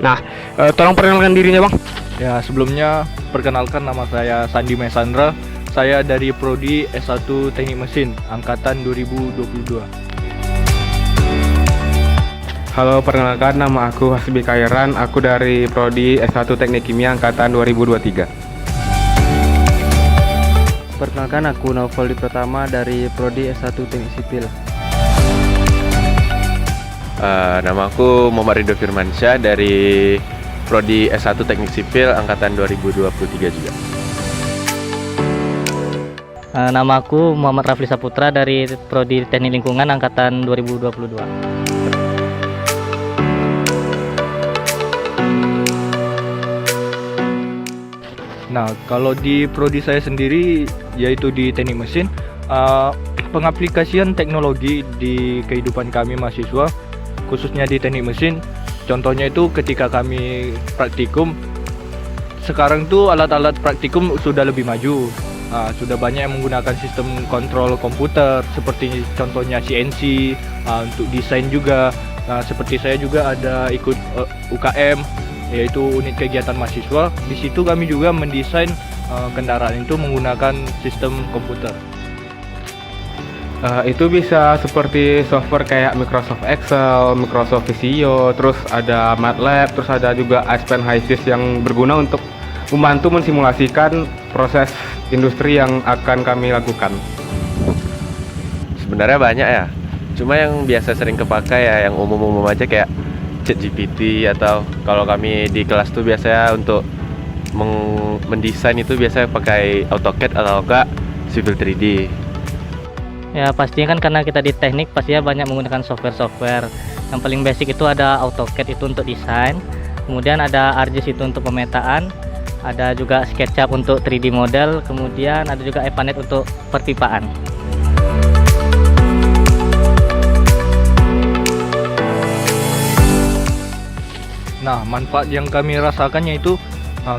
Nah, tolong perkenalkan dirinya Bang. Ya, sebelumnya perkenalkan nama saya Sandi Mesandra. Saya dari Prodi S1 Teknik Mesin angkatan 2022. Halo, perkenalkan nama aku Hasbi Kairan, aku dari Prodi S1 Teknik Kimia angkatan 2023. Perkenalkan aku Naufal Pratama dari Prodi S1 Teknik Sipil. Nama aku Muhammad Ridho Firmansyah dari Prodi S1 Teknik Sipil angkatan 2023 juga. Nama aku Muhammad Rafli Saputra dari Prodi Teknik Lingkungan angkatan 2022. Nah, kalau di prodi saya sendiri yaitu di Teknik Mesin, pengaplikasian teknologi di kehidupan kami mahasiswa khususnya di Teknik Mesin, contohnya itu ketika kami praktikum. Sekarang tuh alat-alat praktikum sudah lebih maju, sudah banyak yang menggunakan sistem kontrol komputer seperti contohnya CNC, untuk desain juga. Seperti saya juga ada ikut UKM, yaitu unit kegiatan mahasiswa. Di situ kami juga mendesain kendaraan itu menggunakan sistem komputer. Itu bisa seperti software kayak Microsoft Excel, Microsoft Visio, terus ada MATLAB, terus ada juga Aspen HiSys yang berguna untuk membantu mensimulasikan proses industri yang akan kami lakukan. Sebenarnya banyak ya, cuma yang biasa sering kepakai ya yang umum-umum aja kayak ChatGPT, atau kalau kami di kelas tuh biasanya untuk mendesain itu biasanya pakai AutoCAD atau enggak Civil 3D. Ya pastinya kan karena kita di teknik pastinya banyak menggunakan software. Yang paling basic itu ada AutoCAD itu untuk desain, kemudian ada ArcGIS itu untuk pemetaan, ada juga SketchUp untuk 3D model, kemudian ada juga EPANET untuk perpipaan. Nah, manfaat yang kami rasakannya itu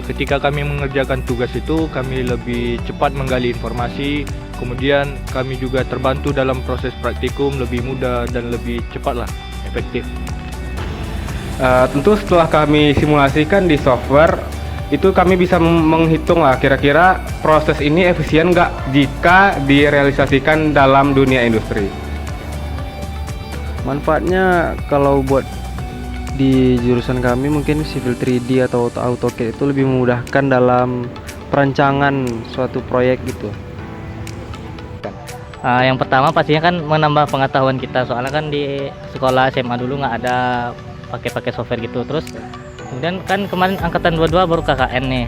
ketika kami mengerjakan tugas itu kami lebih cepat menggali informasi, kemudian kami juga terbantu dalam proses praktikum lebih mudah dan lebih cepat lah, efektif. Tentu setelah kami simulasikan di software, itu kami bisa menghitung lah kira-kira proses ini efisien nggak jika direalisasikan dalam dunia industri. Manfaatnya kalau buat di jurusan kami mungkin Civil 3D atau AutoCAD itu lebih memudahkan dalam perancangan suatu proyek gitu. Yang pertama pastinya kan menambah pengetahuan kita, soalnya kan di sekolah SMA dulu nggak ada pakai software gitu. Terus kemudian kan kemarin angkatan 22 baru KKN nih.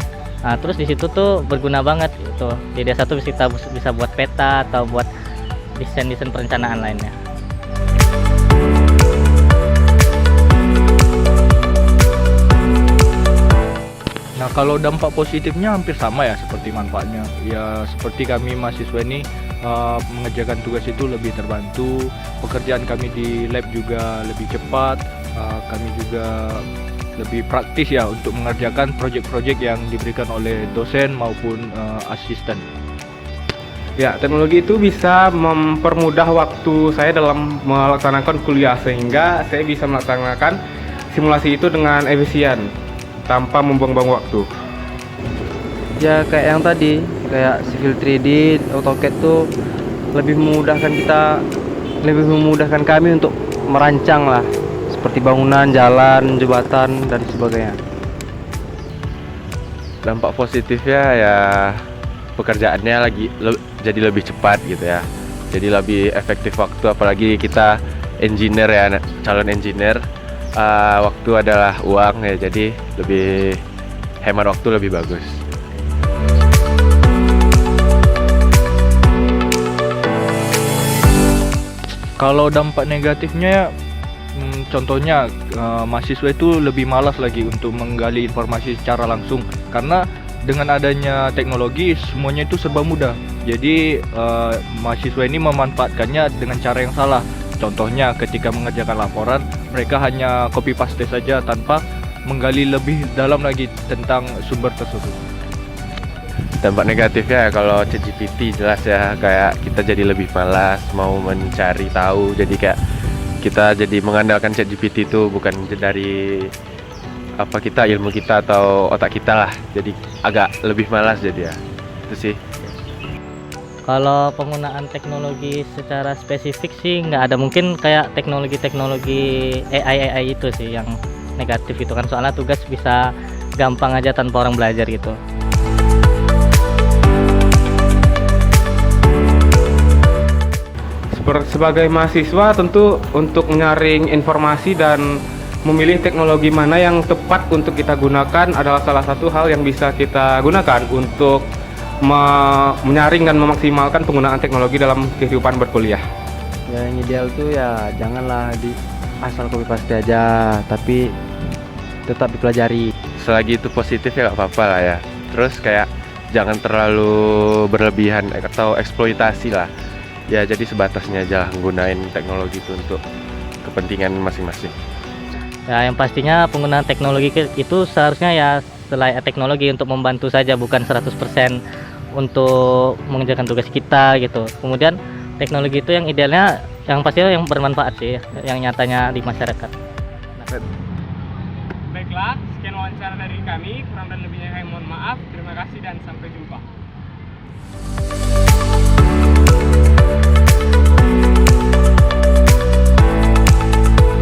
Terus di situ tuh berguna banget gitu. Di D1 kita bisa buat peta atau buat desain perencanaan lainnya. Nah, kalau dampak positifnya hampir sama ya seperti manfaatnya. Ya seperti kami mahasiswa ini mengerjakan tugas itu lebih terbantu, pekerjaan kami di lab juga lebih cepat, kami juga lebih praktis ya untuk mengerjakan proyek-proyek yang diberikan oleh dosen maupun asisten. Ya, teknologi itu bisa mempermudah waktu saya dalam melaksanakan kuliah, sehingga saya bisa melaksanakan simulasi itu dengan efisien tanpa membuang-buang waktu. Ya kayak yang tadi, kayak Civil 3D, AutoCAD tuh lebih memudahkan kami untuk merancang lah, seperti bangunan, jalan, jembatan dan sebagainya. Dampak positifnya ya pekerjaannya jadi lebih cepat gitu ya, jadi lebih efektif waktu, apalagi kita engineer ya, calon engineer. Waktu adalah uang ya, jadi lebih hemat waktu, lebih bagus. Kalau dampak negatifnya, contohnya mahasiswa itu lebih malas lagi untuk menggali informasi secara langsung, karena dengan adanya teknologi semuanya itu serba mudah. Jadi mahasiswa ini memanfaatkannya dengan cara yang salah. Contohnya ketika mengerjakan laporan, mereka hanya copy paste saja tanpa menggali lebih dalam lagi tentang sumber tersebut. Dampak negatifnya ya kalau ChatGPT jelas ya, kayak kita jadi lebih malas mau mencari tahu, jadi kayak kita jadi mengandalkan ChatGPT itu bukan dari apa kita ilmu kita atau otak kita lah. Jadi agak lebih malas jadi ya. Itu sih. Kalau penggunaan teknologi secara spesifik sih nggak ada, mungkin kayak teknologi-teknologi AI itu sih yang negatif itu kan, soalnya tugas bisa gampang aja tanpa orang belajar gitu. Sebagai mahasiswa tentu untuk menyaring informasi dan memilih teknologi mana yang tepat untuk kita gunakan adalah salah satu hal yang bisa kita gunakan untuk menyaring dan memaksimalkan penggunaan teknologi dalam kehidupan berkuliah. Ya, yang ideal tuh ya janganlah asal copy paste aja, tapi tetap dipelajari. Selagi itu positif ya nggak apa-apa lah ya. Terus kayak jangan terlalu berlebihan atau eksploitasi lah. Ya jadi sebatasnya aja lah nggunain teknologi itu untuk kepentingan masing-masing. Ya yang pastinya penggunaan teknologi itu seharusnya ya selain teknologi untuk membantu saja, bukan 100% untuk mengerjakan tugas kita gitu. Kemudian teknologi itu yang idealnya yang pastinya yang bermanfaat sih, yang nyatanya di masyarakat. Baiklah, sekian wawancara dari kami. Kurang dan lebihnya kami mohon maaf. Terima kasih dan sampai jumpa.